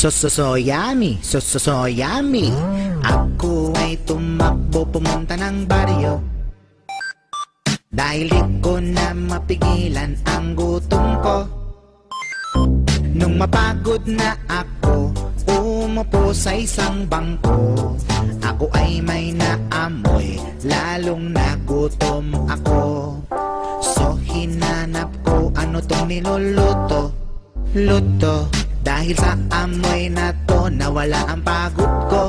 So yummy, so yummy. Ako ay tumakbo pumunta ng baryo dahil di ko na mapigilan ang gutom ko. Nung mapagod na ako, umupo sa isang bangko. Ako ay may naamoy, lalong nagutom ako. So hinanap ko ano tong niluluto, luto. Dahil sa amoy na to, nawala ang pagod ko.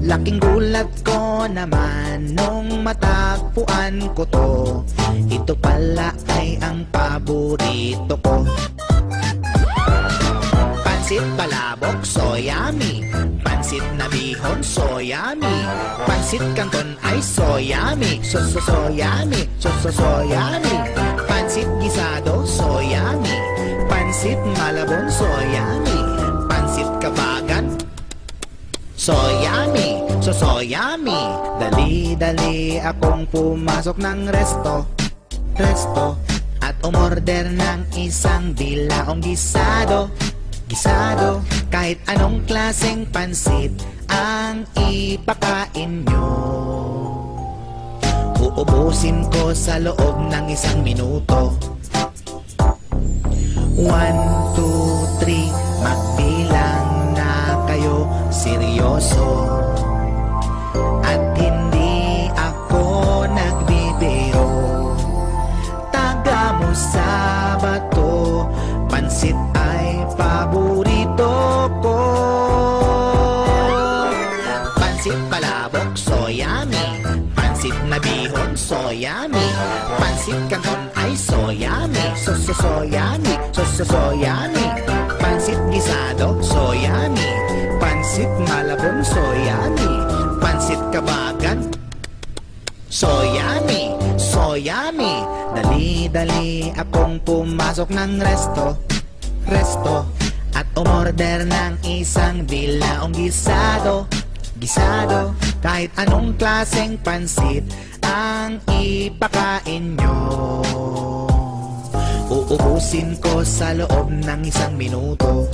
Laking gulat ko naman nung matagpuan ko to. Ito pala ay ang paborito ko. Pansit palabok, so yummy. Pansit na bihon, so yummy. Pansit canton ay so yummy. So yummy, so yummy. Pansit gisado, so yummy. Pansit malabon, so yummy. Pansit kabagan, so yummy, so yummy. Dali-dali akong pumasok ng resto at umorder ng isang dilaong gisado. Kahit anong klaseng pansit ang ipakain nyo, uubusin ko sa loob ng isang minuto. 1, 2, 3, magbilang na kayo, seryoso. At hindi ako nagbibiro. Taga mo sa bato, pansit ay paborito ko. Pansit palabok, so yummy. Pansit na bihon, so yummy. Pansit canton ay so yummy. So yummy, so yummy. Pansit gisado, so yummy. Pansit malabon, so yummy. Pansit kabagan, so yummy, so yummy. Dali-dali akong pumasok ng resto at umorder ng isang dilaong gisado. Kahit anong klaseng pansit ang ipakain nyo, uubusin ko sa loob ng isang minuto.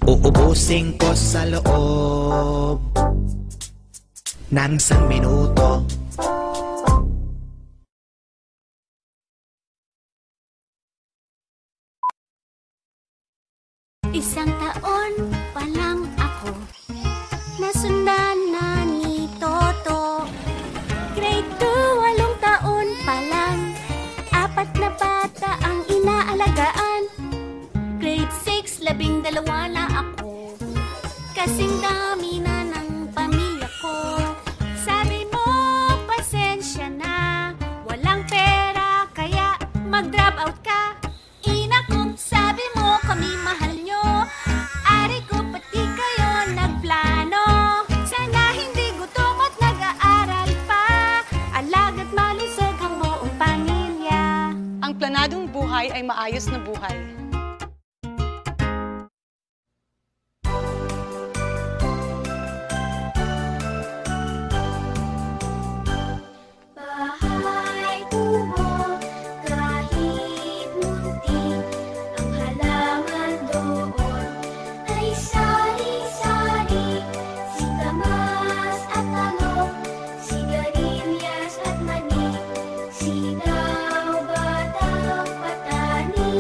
Uubusin ko sa loob ng isang minuto. Isang taon pa lang ako, nasundan na ni Toto. Grade 2, 8 taon pa lang, 4 na bata ang inaalagaan. Grade 6, 12 na ako, kasing dami na ng pamilya ko. Sabi mo, pasensya na, walang pera kaya mag-drop out ka. Inakup, sabi mo, kami mahal nyo. Ari ko, pati kayo nagplano. Sana hindi gutom at nag-aaral pa. Alaga't malusog ang buong pamilya. Ang planadong buhay ay maayos na buhay. Bahay kubo, kahit muntik, ang halaman doon ay sari-sari. Singkamas at talong, sigarilyas at mani, sitaw, batang patani.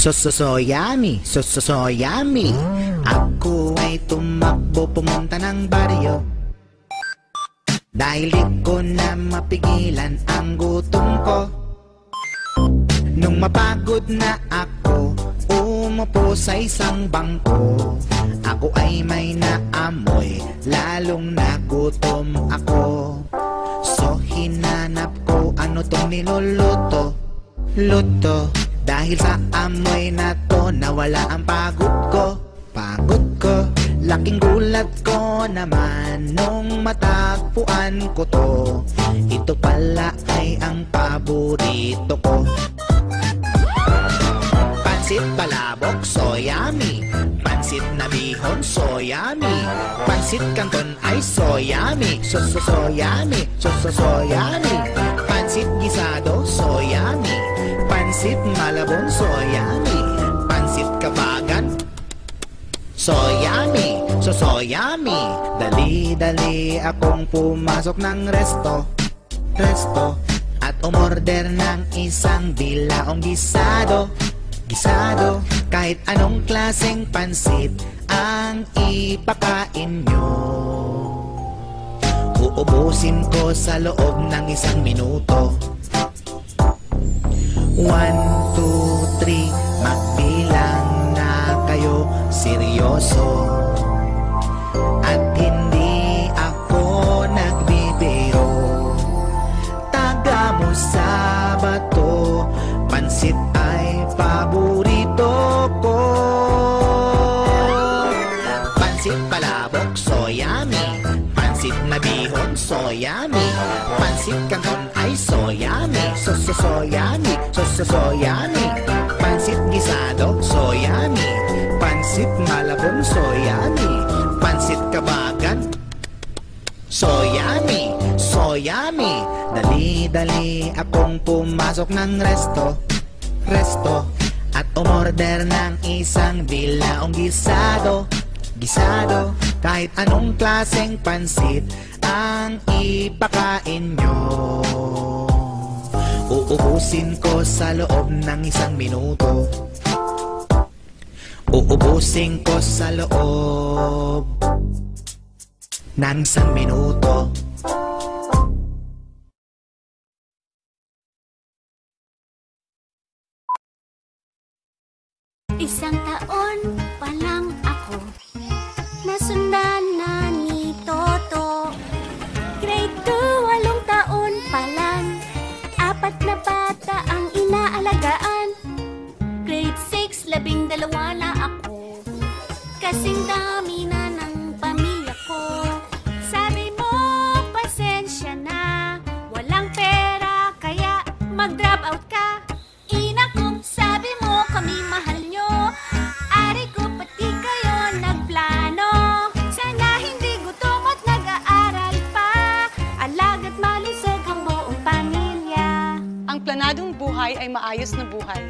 So yummy, so yummy. Ako ay tumakbo pumunta ng baryo, dahil di ko na mapigilan ang gutom ko. Nung mapagod na ako, umupo sa isang bangko. Ako ay may naamoy, lalong nagutom ako. So hinanap ko ano tong niluluto, luto. Dahil sa amoy na to, nawala ang pagod ko. Pagod ko, laking gulat ko naman nung matagpuan ko to. Ito pala ay ang paborito ko. Pansit palabok, so yummy. Pansit na bihon, so yummy. Pansit canton ay so yummy. So yummy, so yummy. Pansit gisado, so yummy. Pansit malabon, so yummy. Pansit kabagan, so yummy, so yummy. Dali-dali akong pumasok ng resto at umorder ng isang bilaong gisado. Kahit anong klaseng pansit ang ipakain nyo, uubusin ko sa loob ng isang minuto. 1, 2, 3, magbilang na kayo seryoso. At hindi ako nagbibiro, taga mo sa bato, pansit ay paborito ko. Pansit palabok, so yummy. Pansit na bihon, so yummy. Pansit canton ay so yummy. So yummy, so yummy. Pansit gisado, so yummy. Pansit malabon, so yummy. Pansit kabagan, so yummy, so yummy. Dali-dali akong pumasok ng resto at umorder ng isang bilaong gisado. Kahit anong klaseng pansit ang ipakain nyo, uubusin ko sa loob ng isang minuto. Uubusin ko sa loob ng isang minuto. Isang taon pa lang ako, nasundan na ni Toto. Grade 2, 8 taon pa lang, 4 na bata ang inaalagaan. Grade 6, 12 na ako, kasing dami na ng pamilya ko. Sabi mo, pasensya na, walang pera kaya mag-drop out ka. Ina ko, sabi mo kami mahal nyo, ari ko pati kayo nagplano. Sana hindi gutom at nag-aaral pa, alaga't malusog ang buong pamilya. Ang planadong buhay ay maayos na buhay.